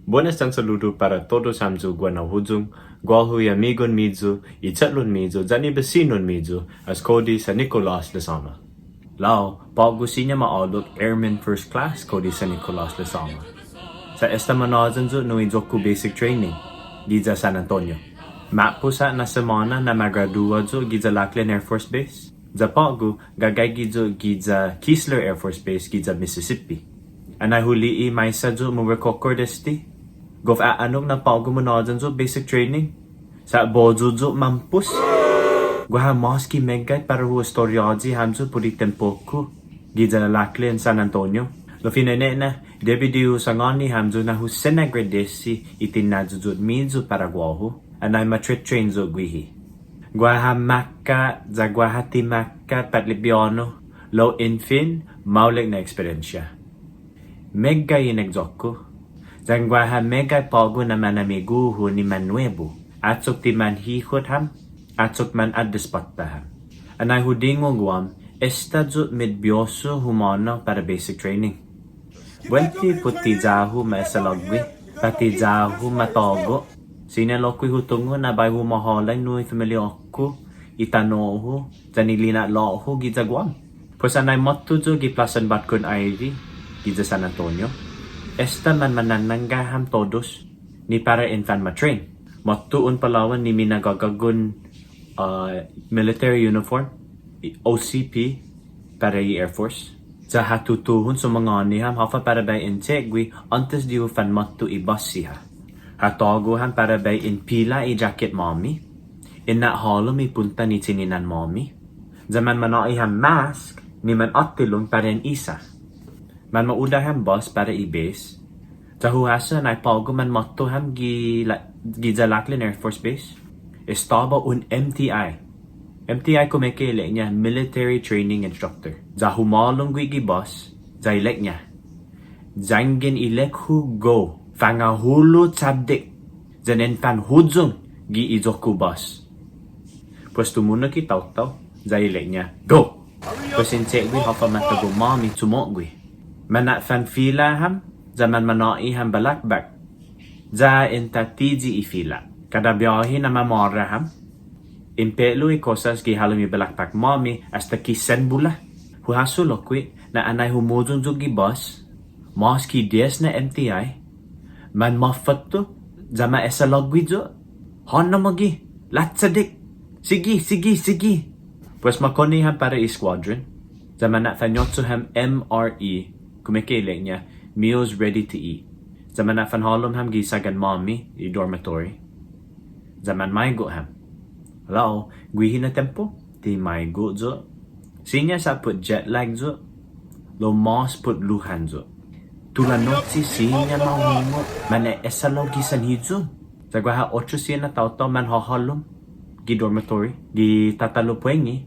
Buenas ang saludo para todos hamzu guanahujung, guahu amigon mizu, ichatlon mizu, zani besinon mizu, as Cody sa Nicolas Lasama. Lao, pagusi niya maolok Airman First Class Cody sa Nicolas Lasama. Sa esta manazan zo no inzoku basic training, giza San Antonio. Map po sa na semana na magradua zo giza Lackland Air Force Base. Za pagu, gagay gizo giza Keesler Air Force Base giza Mississippi. Anay huli may sa zo mo rekokor desti. Gof anong na pagu mo na zo basic training. Sa bozo zo mampus. Gwaha moski megay para huwa storyaji hamzo puri tempo ko. Giza Lackland San Antonio. Lo finene na, debidiu sa ngani hamzo na hu senagredesi itinadzuzut mizu para guahu. Anay matritrain zo gwihi. Gwaha makka, za gwaha timakka patlipiano. Low infin, maulig na eksperyensya. Megay inegzoko. Zang gwaha megay pago na manamiguhu ni Manuebo. Atsok ti man hihot ham, atsok man adespatta ham. Anay hudingo guam, estadzo medbioso humano para basic training. Buenti puti zahu maesalogwi, pati zahu matogo. Sinalokwi hutungo na bay humahalay nui familia ako, itanoho, zanilina loho giza guam. Pues anay matuzo giplasan batkun airi, giza San Antonio. Esta man manananggaham todos, ni para infan matrain. Matuun Palawan ni minagagagun military uniform, OCP, para i Air Force. Sa hatutuhon sa mga niham, hafa para bay integwi, antes di hufan matu ibas siya. Hataguhan para bay in pila i jacket mommy. In na halo may punta ni tininan mommy. Zaman manaiham mask, ni man atilong para in isa. Man maudaham bus para i base. Sa huhasa na ipago man matuham giza Lackland Air Force Base. Estaba un MTI. MTI kumekele niya Military Training Instructor. Za humalong gi bus, za ilek niya. Zangin ilek hu go. Fangahulo tabdik. Zanen fan hudzong gi izoku bus. Pues tumuna ki taw-taw, za ilek niya. Go! Pues insekwi hafa matago mami tumokwi. Mana fan fila ham, zaman manai ham balakbak. Za intatiji ifila. Kada biyahe na mamara ham. Impelo i kosas ki halumi balakbak mami hasta ki senbula. Huhaso lokwi na anay humudong gi bus. Mas ki des na MTI. Man mafatto. Zama esalogwi zo. Hon na magi. Latsadik. Sige. Pues makoni ham para i squadron. Zaman na fanyotso ham MRE. Kumikile niya, meals ready to eat. Zaman na fanhalom ham gisagan mommy i dormitory. Zaman maigo ham. Lao, gwihi na tempo, ti maigo zo. Sinya sa put jet lag zo. Lo mas put luhan zo. Tulanot si sinya mauhimo, man esalo gisan hizo. Sa gwaha 8 siya na tao man hahalom. Gi dormitory, gi tatalo puengi.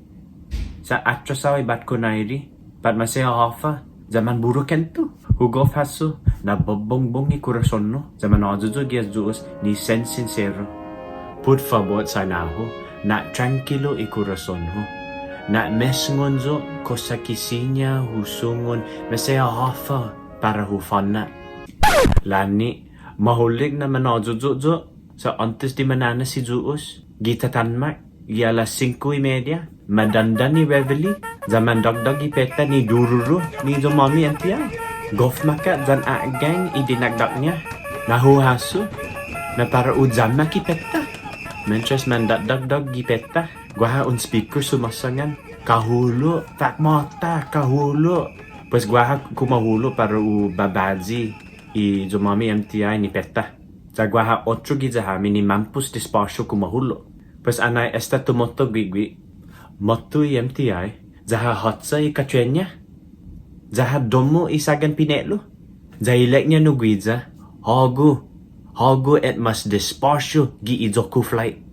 Sa atrasaw bat ko nairi, pat masaya hafa. Zaman burukan tu. Hugof haso na babongbong i corazon no. Zaman azuzo gias duos ni sen sincero. Por favor sanaho na tranquilo i corazon ho. Na mesngon zo kosakisinya husungon masaya hafa para hufana. Lani mahulig na manazuzo zo sa antes di manana si duos. Gitatanmak giala 5:30. Madandan ni Beverly. Zaman dagdag ipeta ni Dururo ni Zomami MTI. Gof maka zan agang idinagdak niya. Nahuhaso na para udzam na kipeta. Menches man dagdag ipeta. Gwaha un speaker sumasangan. Kahulo, tak mata, kahulo. Pues gwaha kumahulo para babadzi i Zomami MTI ni peta. Sa gwaha 8 gizaha minimampus dispasyo kumahulo. Pues anay esta tumoto gwigwi. Motu i MTI, zaha hotsa i katrenya. Zaha domo i sagan pinelo. Zahilek niya nugwiza, hago et mas despacio gi izoku flight.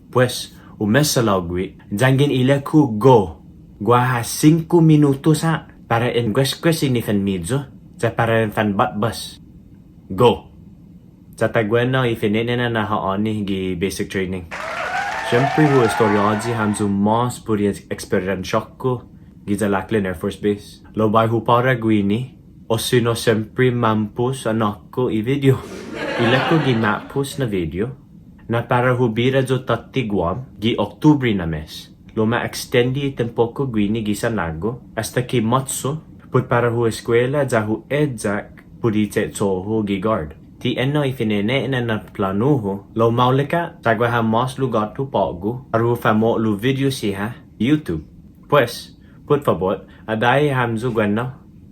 Pues, umesalagwi, zangin ileku go. Gwaha 5 minutos ha, para en gwes-gwes inifan midzo, sa para en fan batbus. Go! Sa tagwena ifinine na haoni gi basic training. Siyempre ho, storyaji hamzo mas puri eksperyensya ko giza Lackland Air Force Base. Lobay ho para gwini, o sino siyempre mampus anak ko i video. ila ko gimapos na video na para hubira jo tatiguam gi Oktubri na mes. Luma extendi tempo ko gwini gi San Lago hasta ki matso put para hu eskwela ja hu edzak pudite tsoho gi guard. Ti enno ifinene na planuho lo maulika sagwa ha mas lugar tu pogu aru famo lu video siha YouTube. Pues, por favor, adai hamzu gwenno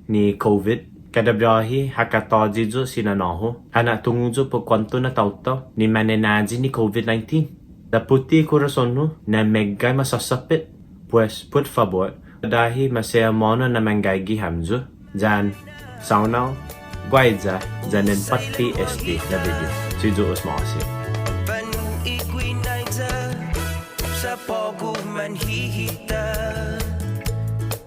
ni COVID kada brahi hakataji jo sinanaho hana tungujo po kwanto na tauto ni manenaji ni COVID-19. Da puti corazon na megay masasapit. Pues, por favor, dahil masaya mono na manggagi hamzo, jan, saunaw, guayza, janen pati SD na video. Si Joos makasi. Sa pogo man hihita